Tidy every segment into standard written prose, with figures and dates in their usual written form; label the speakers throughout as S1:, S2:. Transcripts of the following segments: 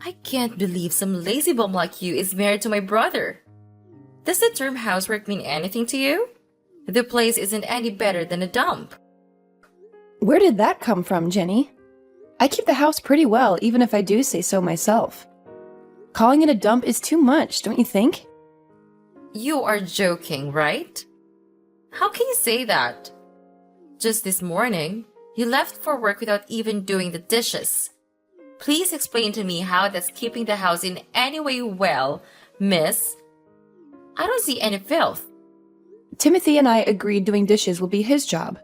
S1: I can't believe some lazy bum like you is married to my brother. Does the term housework mean anything to you? The place isn't any better than a dump.
S2: Where did that come from, Jenny? I keep the house pretty well, even if I do say so myself. Calling it a dump is too much, don't you think?
S1: You are joking, right? How can you say that? Just this morning, you left for work without even doing the dishes. Please explain to me how that's keeping the house in any way well, miss. I don't see any filth.
S2: Timothy and I agreed doing dishes will be his job.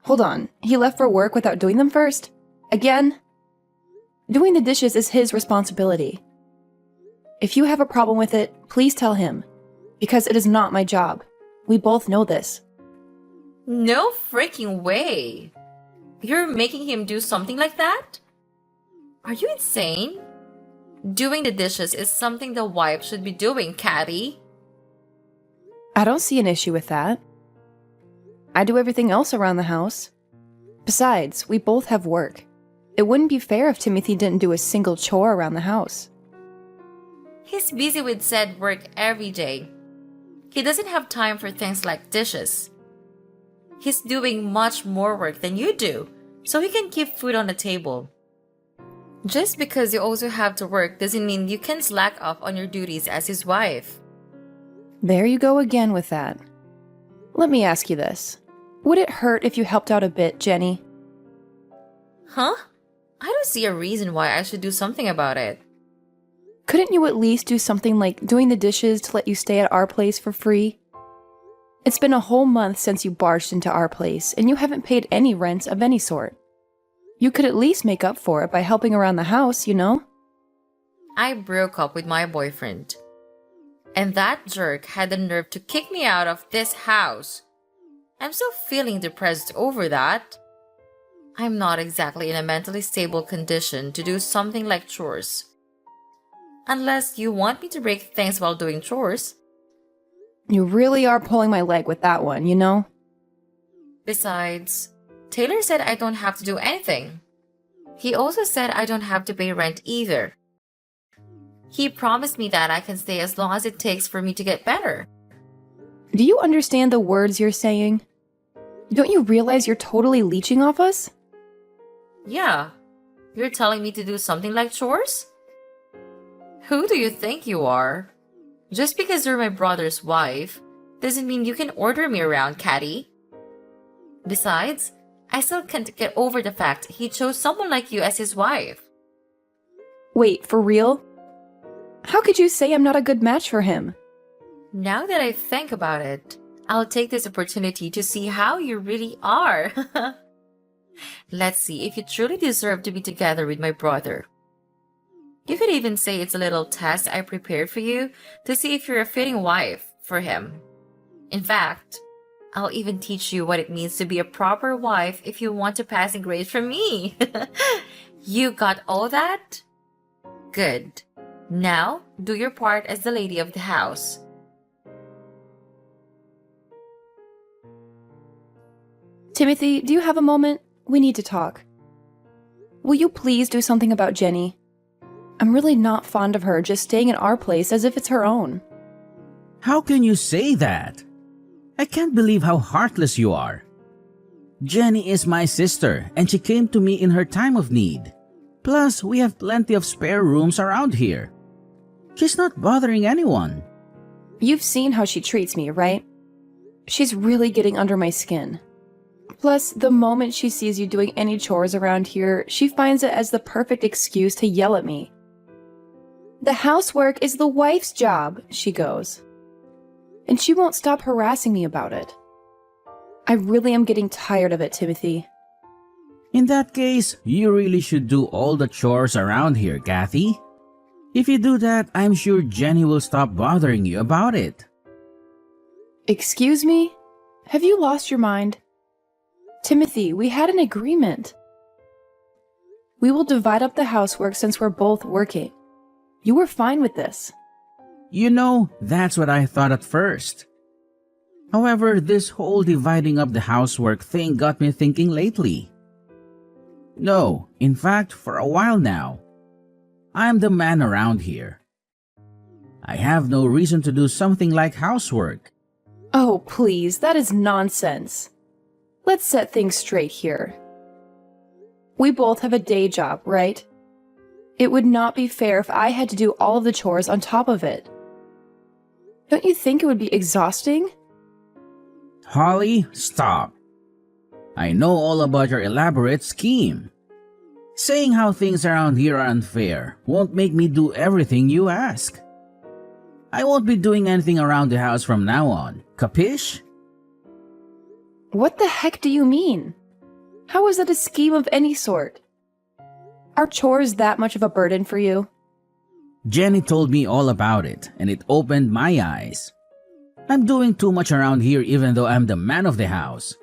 S2: Hold on, he left for work without doing them first? Again? Doing the dishes is his responsibility. If you have a problem with it, please tell him, because it is not my job. We both know this.
S1: No freaking way. You're making him do something like that? Are you insane? Doing the dishes is something the wife should be doing, Caddy.
S2: I don't see an issue with that. I do everything else around the house. Besides, we both have work. It wouldn't be fair if Timothy didn't do a single chore around the house.
S1: He's busy with said work every day. He doesn't have time for things like dishes. He's doing much more work than you do, so he can keep food on the table. Just because you also have to work doesn't mean you can slack off on your duties as his wife.
S2: There you go again with that. Let me ask you this. Would it hurt if you helped out a bit, Jenny?
S1: Huh? I don't see a reason why I should do something about it.
S2: Couldn't you at least do something like doing the dishes to let you stay at our place for free? It's been a whole month since you barged into our place, and you haven't paid any rent of any sort. You could at least make up for it by helping around the house, you know?
S1: I broke up with my boyfriend. And that jerk had the nerve to kick me out of this house. I'm still feeling depressed over that. I'm not exactly in a mentally stable condition to do something like chores. Unless you want me to break things while doing chores.
S2: You really are pulling my leg with that one, you know?
S1: Besides, Taylor said I don't have to do anything. He also said I don't have to pay rent either. He promised me that I can stay as long as it takes for me to get better.
S2: Do you understand the words you're saying? Don't you realize you're totally leeching off us?
S1: Yeah, you're telling me to do something like chores? Who do you think you are? Just because you're my brother's wife doesn't mean you can order me around, Caddy. Besides, I still can't get over the fact he chose someone like you as his wife.
S2: Wait, for real? How could you say I'm not a good match for him?
S1: Now that I think about it, I'll take this opportunity to see how you really are. Let's see if you truly deserve to be together with my brother. You could even say it's a little test I prepared for you to see if you're a fitting wife for him. In fact, I'll even teach you what it means to be a proper wife if you want a passing grade from me. You got all that? Good. Now, do your part as the lady of the house.
S2: Timothy, do you have a moment? We need to talk. Will you please do something about Jenny? I'm really not fond of her just staying in our place as if it's her own.
S3: How can you say that? I can't believe how heartless you are. Jenny is my sister, and she came to me in her time of need. Plus, we have plenty of spare rooms around here. She's not bothering anyone.
S2: You've seen how she treats me, right? She's really getting under my skin. Plus, the moment she sees you doing any chores around here, she finds it as the perfect excuse to yell at me. The housework is the wife's job, she goes. And she won't stop harassing me about it. I really am getting tired of it, Timothy.
S3: In that case, you really should do all the chores around here, Kathy. If you do that, I'm sure Jenny will stop bothering you about it.
S2: Excuse me? Have you lost your mind? Timothy, we had an agreement. We will divide up the housework since we're both working. You were fine with this.
S3: You know, that's what I thought at first. However, this whole dividing up the housework thing got me thinking lately. No, in fact, for a while now. I'm the man around here. I have no reason to do something like housework.
S2: Oh, please, that is nonsense. Let's set things straight here. We both have a day job, right? It would not be fair if I had to do all of the chores on top of it. Don't you think it would be exhausting?
S3: Holly, stop. I know all about your elaborate scheme. Saying how things around here are unfair won't make me do everything you ask. I won't be doing anything around the house from now on, capish?
S2: What the heck do you mean? How is that a scheme of any sort? Are chores that much of a burden for you?
S3: Jenny told me all about it, and it opened my eyes. I'm doing too much around here even though I'm the man of the house.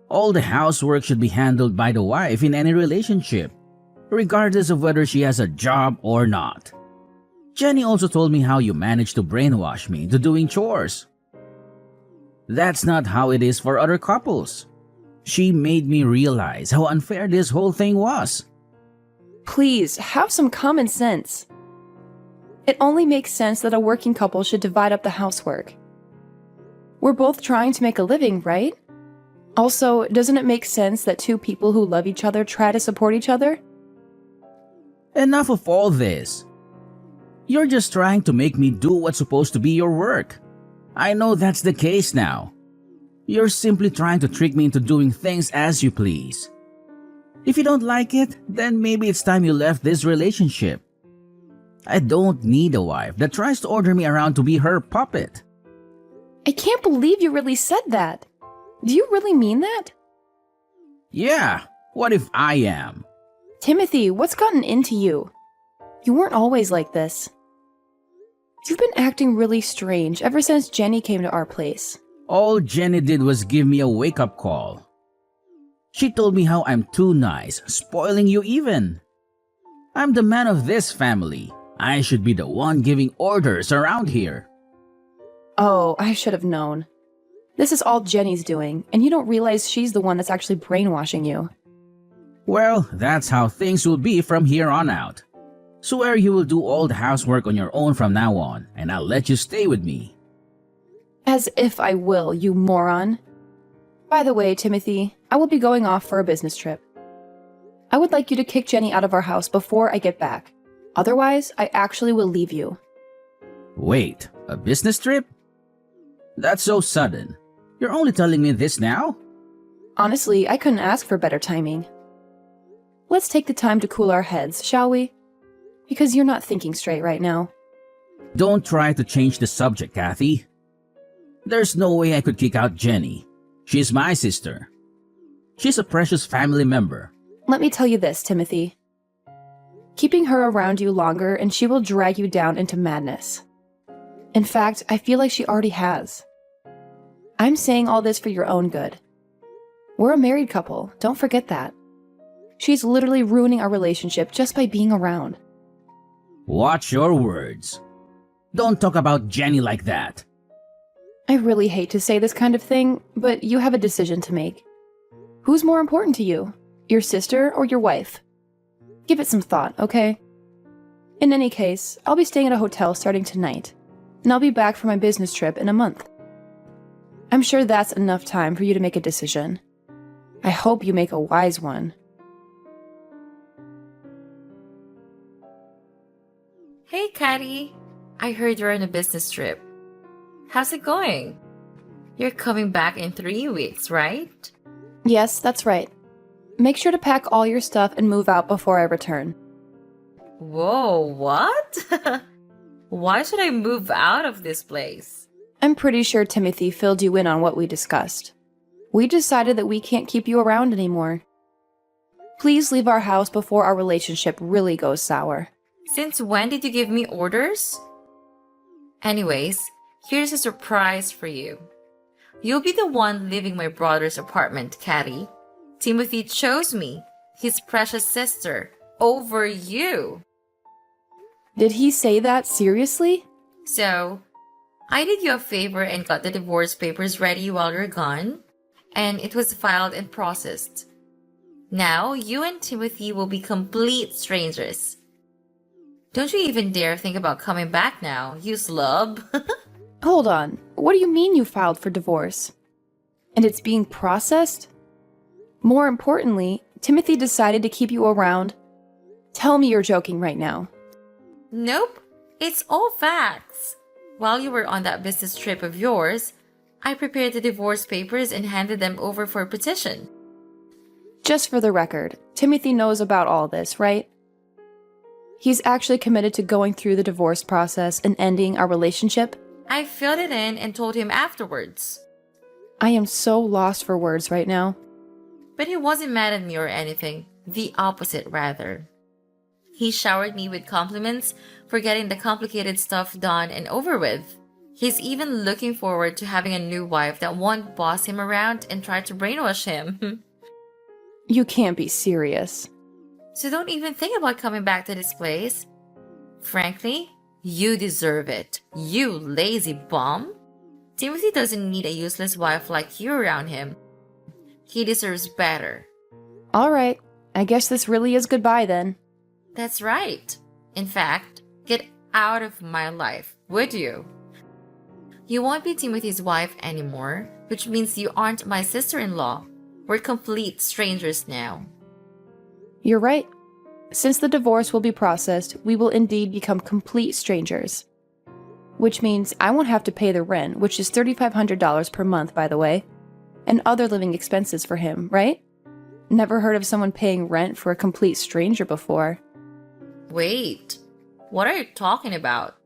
S3: All the housework should be handled by the wife in any relationship, regardless of whether she has a job or not. Jenny also told me how you managed to brainwash me into doing chores. That's not how it is for other couples. She made me realize how unfair this whole thing was.
S2: Please, have some common sense. It only makes sense that a working couple should divide up the housework. We're both trying to make a living, right? Also, doesn't it make sense that two people who love each other try to support each other?
S3: Enough of all this. You're just trying to make me do what's supposed to be your work. I know that's the case now. You're simply trying to trick me into doing things as you please. If you don't like it, then maybe it's time you left this relationship. I don't need a wife that tries to order me around to be her puppet.
S2: I can't believe you really said that. Do you really mean that?
S3: Yeah, what if I am?
S2: Timothy, what's gotten into you? You weren't always like this. You've been acting really strange ever since Jenny came to our place.
S3: All Jenny did was give me a wake-up call. She told me how I'm too nice, spoiling you even. I'm the man of this family. I should be the one giving orders around here.
S2: Oh, I should have known. This is all Jenny's doing, and you don't realize she's the one that's actually brainwashing you.
S3: Well, that's how things will be from here on out. Swear you will do all the housework on your own from now on, and I'll let you stay with me.
S2: As if I will, you moron. By the way, Timothy, I will be going off for a business trip. I would like you to kick Jenny out of our house before I get back. Otherwise, I actually will leave you.
S3: Wait, a business trip? That's so sudden. You're only telling me this now?
S2: Honestly, I couldn't ask for better timing. Let's take the time to cool our heads, shall we? Because you're not thinking straight right now.
S3: Don't try to change the subject, Kathy. There's no way I could kick out Jenny. She's my sister. She's a precious family member.
S2: Let me tell you this, Timothy. Keeping her around you longer and she will drag you down into madness. In fact, I feel like she already has. I'm saying all this for your own good. We're a married couple, don't forget that. She's literally ruining our relationship just by being around.
S3: Watch your words. Don't talk about Jenny like that.
S2: I really hate to say this kind of thing, but you have a decision to make. Who's more important to you, your sister or your wife? Give it some thought, okay? In any case, I'll be staying at a hotel starting tonight, and I'll be back for my business trip in a month. I'm sure that's enough time for you to make a decision. I hope you make a wise one.
S1: Hey, Caddy. I heard you're on a business trip. How's it going? You're coming back in 3 weeks, right?
S2: Yes, that's right. Make sure to pack all your stuff and move out before I return.
S1: Whoa, what? Why should I move out of this place?
S2: I'm pretty sure Timothy filled you in on what we discussed. We decided that we can't keep you around anymore. Please leave our house before our relationship really goes sour.
S1: Since when did you give me orders? Anyways, here's a surprise for you. You'll be the one leaving my brother's apartment, Caddy. Timothy chose me, his precious sister, over you.
S2: Did he say that seriously?
S1: So, I did you a favor and got the divorce papers ready while you're gone, and it was filed and processed. Now, you and Timothy will be complete strangers. Don't you even dare think about coming back now, you slub.
S2: Hold on. What do you mean you filed for divorce? And it's being processed? More importantly, Timothy decided to keep you around. Tell me you're joking right now.
S1: Nope, it's all facts. While you were on that business trip of yours, I prepared the divorce papers and handed them over for a petition.
S2: Just for the record, Timothy knows about all this, right? He's actually committed to going through the divorce process and ending our relationship?
S1: I filled it in and told him afterwards.
S2: I am so lost for words right now.
S1: But he wasn't mad at me or anything. The opposite, rather. He showered me with compliments for getting the complicated stuff done and over with. He's even looking forward to having a new wife that won't boss him around and try to brainwash him.
S2: You can't be serious.
S1: So don't even think about coming back to this place. Frankly, you deserve it, you lazy bum. Timothy doesn't need a useless wife like you around him. He deserves better.
S2: Alright, I guess this really is goodbye then.
S1: That's right. In fact, get out of my life, would you? You won't be Timothy's wife anymore, which means you aren't my sister-in-law. We're complete strangers now.
S2: You're right. Since the divorce will be processed, we will indeed become complete strangers. Which means I won't have to pay the rent, which is $3,500 per month, by the way, and other living expenses for him, right? Never heard of someone paying rent for a complete stranger before.
S1: Wait, what are you talking about?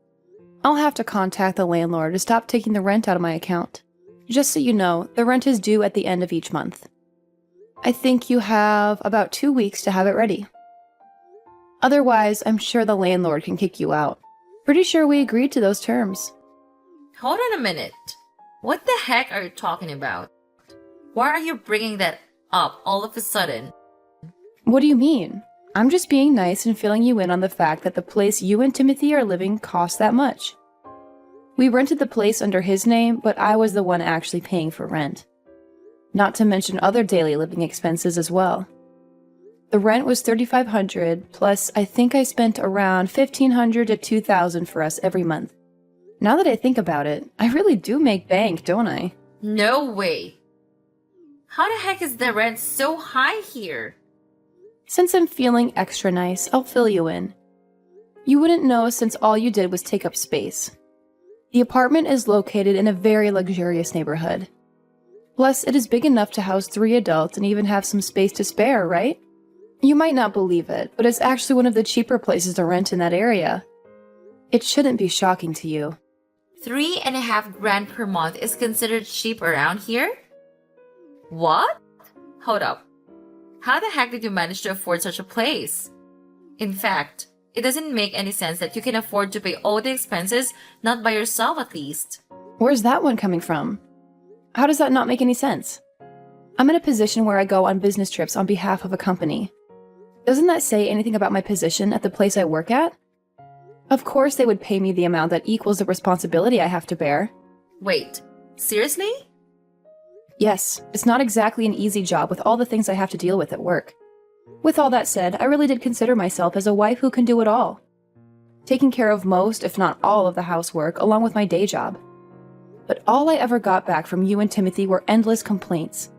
S2: I'll have to contact the landlord to stop taking the rent out of my account. Just so you know, the rent is due at the end of each month. I think you have about 2 weeks to have it ready. Otherwise, I'm sure the landlord can kick you out. Pretty sure we agreed to those terms.
S1: Hold on a minute. What the heck are you talking about? Why are you bringing that up all of a sudden?
S2: What do you mean? I'm just being nice and filling you in on the fact that the place you and Timothy are living costs that much. We rented the place under his name, but I was the one actually paying for rent. Not to mention other daily living expenses as well. The rent was $3,500, plus I think I spent around $1,500 to $2,000 for us every month. Now that I think about it, I really do make bank, don't I?
S1: No way. How the heck is the rent so high here?
S2: Since I'm feeling extra nice, I'll fill you in. You wouldn't know since all you did was take up space. The apartment is located in a very luxurious neighborhood. Plus, it is big enough to house 3 adults and even have some space to spare, right? You might not believe it, but it's actually one of the cheaper places to rent in that area. It shouldn't be shocking to you.
S1: $3.5 grand per month is considered cheap around here? What? Hold up. How the heck did you manage to afford such a place? In fact, it doesn't make any sense that you can afford to pay all the expenses, not by yourself at least.
S2: Where's that one coming from? How does that not make any sense? I'm in a position where I go on business trips on behalf of a company. Doesn't that say anything about my position at the place I work at? Of course they would pay me the amount that equals the responsibility I have to bear.
S1: Wait, seriously?
S2: Yes, it's not exactly an easy job with all the things I have to deal with at work. With all that said, I really did consider myself as a wife who can do it all. Taking care of most, if not all, of the housework along with my day job. But all I ever got back from you and Timothy were endless complaints.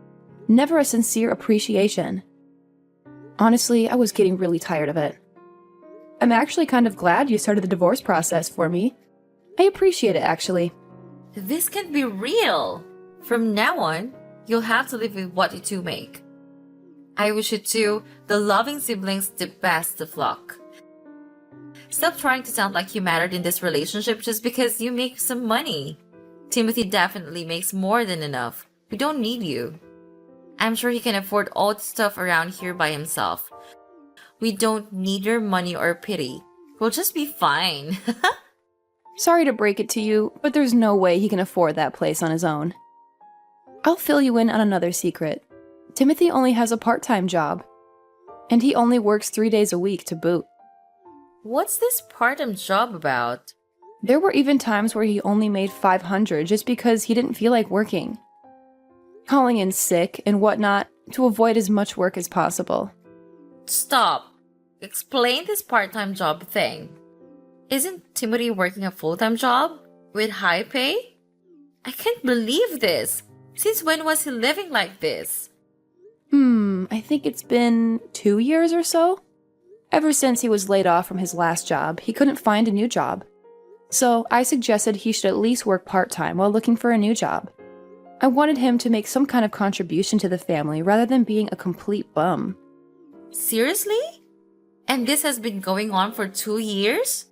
S2: Never a sincere appreciation. Honestly, I was getting really tired of it. I'm actually kind of glad you started the divorce process for me. I appreciate it, actually.
S1: This can't be real. From now on, you'll have to live with what you two make. I wish you two, the loving siblings, the best of luck. Stop trying to sound like you mattered in this relationship just because you make some money. Timothy definitely makes more than enough. We don't need you. I'm sure he can afford all the stuff around here by himself. We don't need your money or pity. We'll just be fine.
S2: Sorry to break it to you, but there's no way he can afford that place on his own. I'll fill you in on another secret. Timothy only has a part-time job. And he only works 3 days a week to boot.
S1: What's this part-time job about?
S2: There were even times where he only made $500 just because he didn't feel like working. Calling in sick and whatnot to avoid as much work as possible.
S1: Stop. Explain this part-time job thing. Isn't Timothy working a full-time job with high pay? I can't believe this. Since when was he living like this?
S2: I think it's been 2 years or so. Ever since he was laid off from his last job, he couldn't find a new job. So I suggested he should at least work part-time while looking for a new job. I wanted him to make some kind of contribution to the family rather than being a complete bum.
S1: Seriously? And this has been going on for 2 years?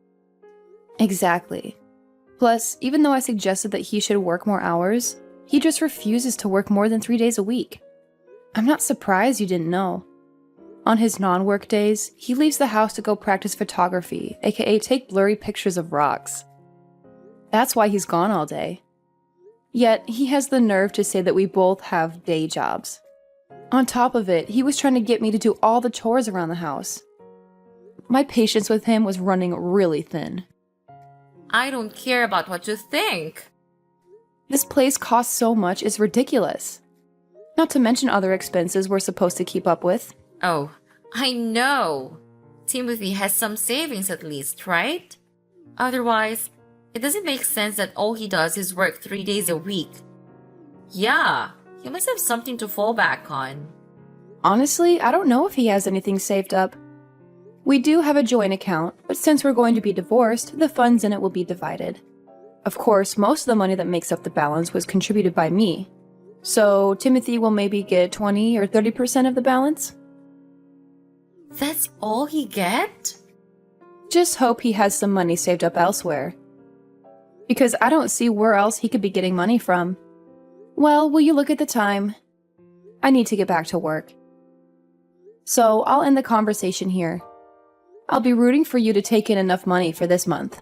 S2: Exactly. Plus, even though I suggested that he should work more hours, he just refuses to work more than 3 days a week. I'm not surprised you didn't know. On his non-work days, he leaves the house to go practice photography, aka take blurry pictures of rocks. That's why he's gone all day. Yet, he has the nerve to say that we both have day jobs. On top of it, he was trying to get me to do all the chores around the house. My patience with him was running really thin.
S1: I don't care about what you think.
S2: This place costs so much it's ridiculous. Not to mention other expenses we're supposed to keep up with.
S1: Oh, I know. Timothy has some savings at least, right? Otherwise, it doesn't make sense that all he does is work 3 days a week. Yeah, he must have something to fall back on.
S2: Honestly, I don't know if he has anything saved up. We do have a joint account, but since we're going to be divorced, the funds in it will be divided. Of course, most of the money that makes up the balance was contributed by me. So Timothy will maybe get 20 or 30% of the balance?
S1: That's all he get?
S2: Just hope he has some money saved up elsewhere. Because I don't see where else he could be getting money from. Well, will you look at the time? I need to get back to work. So I'll end the conversation here. I'll be rooting for you to take in enough money for this month.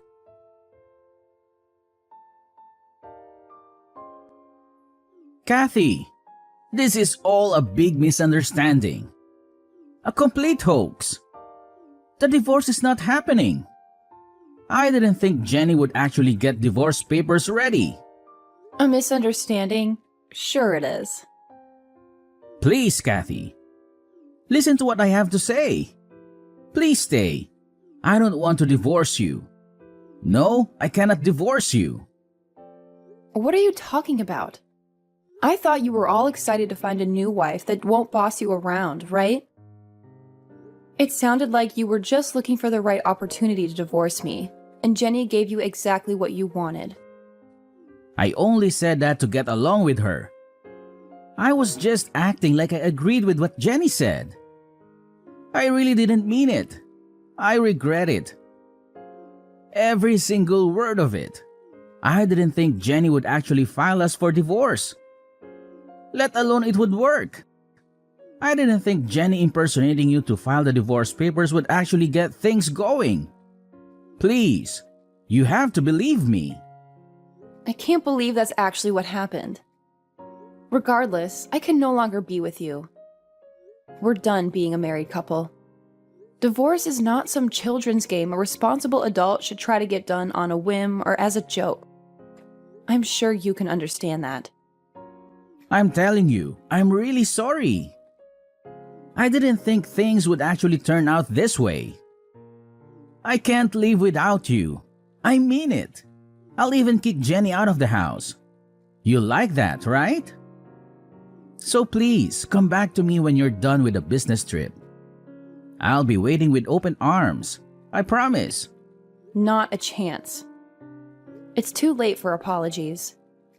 S3: Kathy, this is all a big misunderstanding. A complete hoax. The divorce is not happening. I didn't think Jenny would actually get divorce papers ready.
S2: A misunderstanding? Sure it is.
S3: Please, Kathy. Listen to what I have to say. Please stay. I don't want to divorce you. No, I cannot divorce you.
S2: What are you talking about? I thought you were all excited to find a new wife that won't boss you around, right? It sounded like you were just looking for the right opportunity to divorce me, and Jenny gave you exactly what you wanted.
S3: I only said that to get along with her. I was just acting like I agreed with what Jenny said. I really didn't mean it. I regret it. Every single word of it. I didn't think Jenny would actually file us for divorce. Let alone it would work. I didn't think Jenny impersonating you to file the divorce papers would actually get things going. Please, you have to believe me.
S2: I can't believe that's actually what happened. Regardless, I can no longer be with you. We're done being a married couple. Divorce is not some children's game a responsible adult should try to get done on a whim or as a joke. I'm sure you can understand that.
S3: I'm telling you, I'm really sorry. I didn't think things would actually turn out this way. I can't live without you. I mean it. I'll even kick Jenny out of the house. You like that, right? So please, come back to me when you're done with the business trip. I'll be waiting with open arms. I promise.
S2: Not a chance. It's too late for apologies.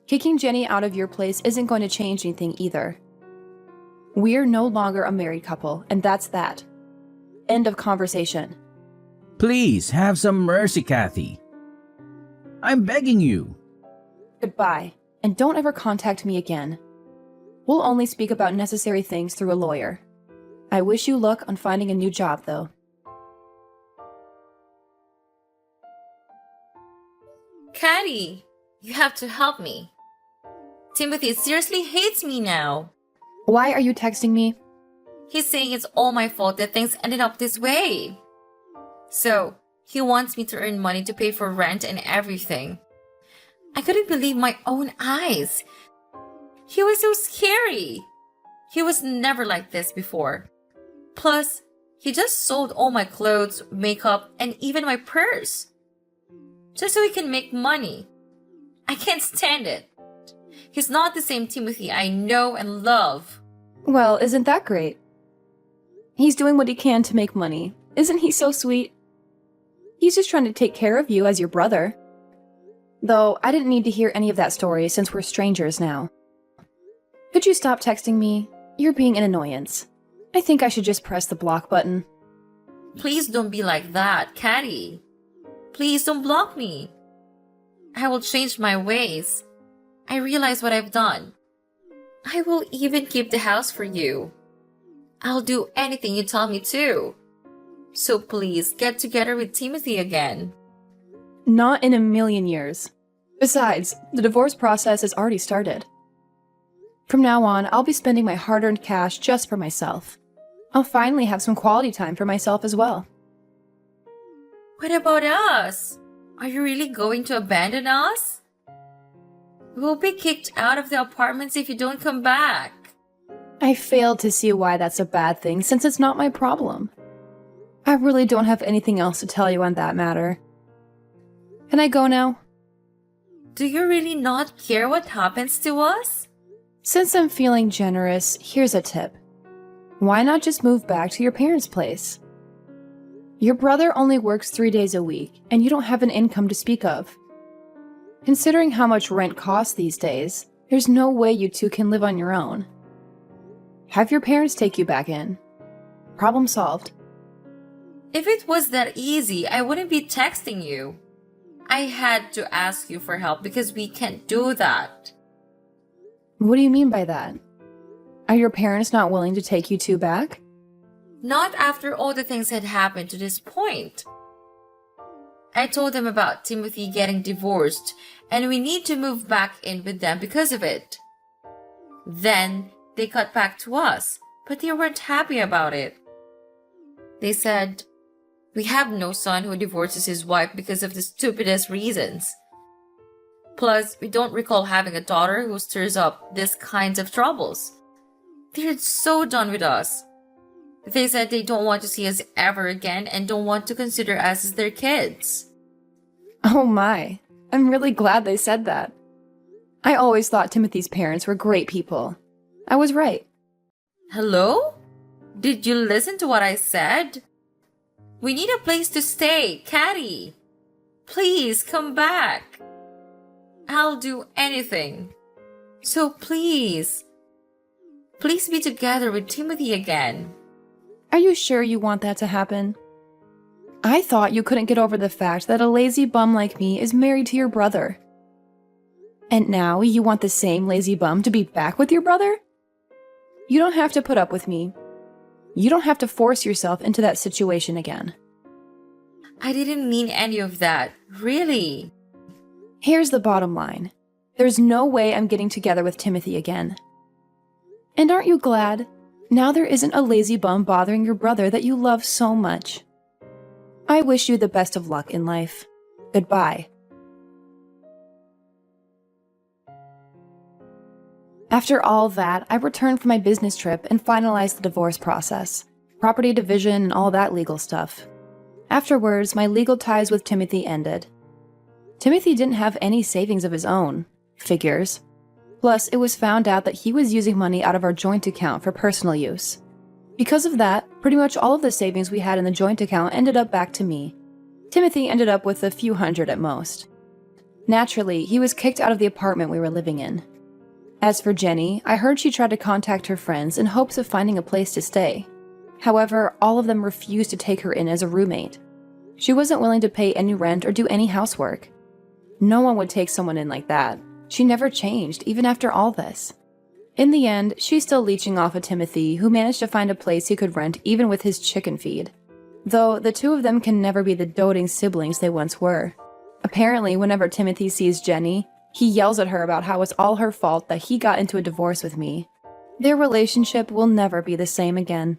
S2: Kicking Jenny out of your place isn't going to change anything either. We're no longer a married couple, and that's that. End of conversation.
S3: Please have some mercy, Kathy. I'm begging you.
S2: Goodbye, and don't ever contact me again. We'll only speak about necessary things through a lawyer. I wish you luck on finding a new job, though.
S1: Caddy, you have to help me. Timothy seriously hates me now.
S2: Why are you texting me?
S1: He's saying it's all my fault that things ended up this way. So, he wants me to earn money to pay for rent and everything. I couldn't believe my own eyes. He was so scary. He was never like this before. Plus, he just sold all my clothes, makeup, and even my purse. just so he can make money. I can't stand it. He's not the same Timothy I know and love.
S2: Well, isn't that great? He's doing what he can to make money. Isn't he so sweet? He's just trying to take care of you as your brother. Though, I didn't need to hear any of that story since we're strangers now. Could you stop texting me? You're being an annoyance. I think I should just press the block button.
S1: Please don't be like that, Caddy. Please don't block me. I will change my ways. I realize what I've done. I will even keep the house for you. I'll do anything you tell me to. So please get together with Timothy again.
S2: Not in a million years. Besides, the divorce process has already started. From now on, I'll be spending my hard-earned cash just for myself. I'll finally have some quality time for myself as well.
S1: What about us? Are you really going to abandon us? We'll be kicked out of the apartments if you don't come back.
S2: I failed to see why that's a bad thing since it's not my problem. I really don't have anything else to tell you on that matter. Can I go now?
S1: Do you really not care what happens to us?
S2: Since I'm feeling generous, here's a tip. Why not just move back to your parents' place? Your brother only works 3 days a week, and you don't have an income to speak of. Considering how much rent costs these days, there's no way you two can live on your own. Have your parents take you back in. Problem solved.
S1: If it was that easy, I wouldn't be texting you. I had to ask you for help because we can't do that.
S2: What do you mean by that? Are your parents not willing to take you two back?
S1: Not after all the things had happened to this point. I told them about Timothy getting divorced and we need to move back in with them because of it. Then they cut back to us, but they weren't happy about it. They said, "We have no son who divorces his wife because of the stupidest reasons. Plus, we don't recall having a daughter who stirs up these kinds of troubles." They're so done with us. They said they don't want to see us ever again and don't want to consider us as their kids.
S2: Oh my, I'm really glad they said that. I always thought Timothy's parents were great people. I was right.
S1: Hello? Did you listen to what I said? We need a place to stay, Caddy. Please come back. I'll do anything. So please be together with Timothy again.
S2: Are you sure you want that to happen? I thought you couldn't get over the fact that a lazy bum like me is married to your brother. And now you want the same lazy bum to be back with your brother? You don't have to put up with me. You don't have to force yourself into that situation again.
S1: I didn't mean any of that, really.
S2: Here's the bottom line. There's no way I'm getting together with Timothy again. And aren't you glad? Now there isn't a lazy bum bothering your brother that you love so much. I wish you the best of luck in life. Goodbye. After all that, I returned from my business trip and finalized the divorce process, property division, and all that legal stuff. Afterwards, my legal ties with Timothy ended. Timothy didn't have any savings of his own. Figures. Plus, it was found out that he was using money out of our joint account for personal use. Because of that, pretty much all of the savings we had in the joint account ended up back to me. Timothy ended up with a few hundred at most. Naturally, he was kicked out of the apartment we were living in. As for Jenny, I heard she tried to contact her friends in hopes of finding a place to stay. However, all of them refused to take her in as a roommate. She wasn't willing to pay any rent or do any housework. No one would take someone in like that. She never changed, even after all this. In the end, she's still leeching off of Timothy, who managed to find a place he could rent even with his chicken feed. Though, the two of them can never be the doting siblings they once were. Apparently, whenever Timothy sees Jenny, he yells at her about how it's all her fault that he got into a divorce with me. Their relationship will never be the same again.